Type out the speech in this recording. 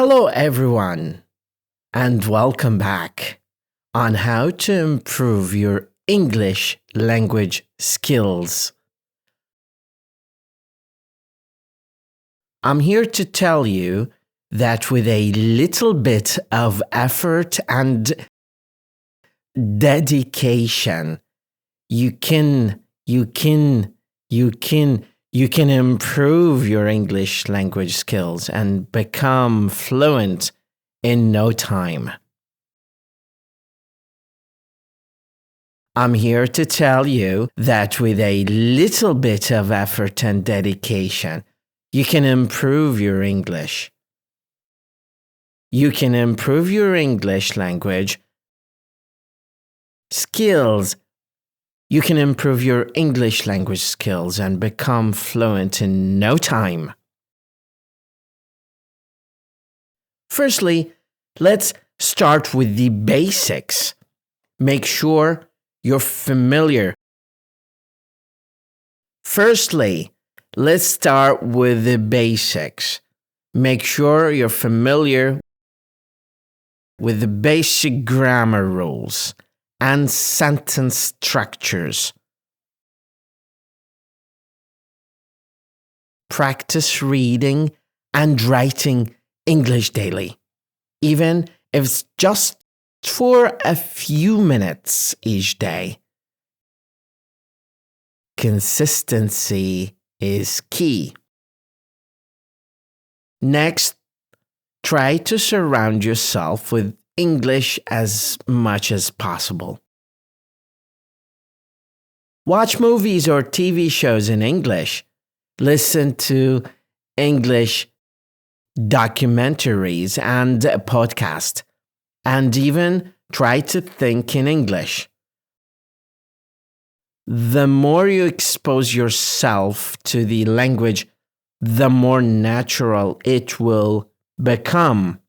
Hello, everyone, and welcome back on how to improve your English language skills. I'm here to tell you that with a little bit of effort and dedication, you can improve your English language skills and become fluent in no time. I'm here to tell you that with a little bit of effort and dedication, you can improve your English. You can improve your English language skills. You can improve your English language skills and become fluent in no time. Firstly, let's start with the basics. Make sure you're familiar. Firstly, let's start with the basics. Make sure you're familiar with the basic grammar rules and sentence structures. Practice reading and writing English daily, even if it's just for a few minutes each day. Consistency is key. Next, try to surround yourself with English as much as possible. Watch movies or TV shows in English. Listen to English documentaries and podcasts, and even try to think in English. The more you expose yourself to the language, the more natural it will become.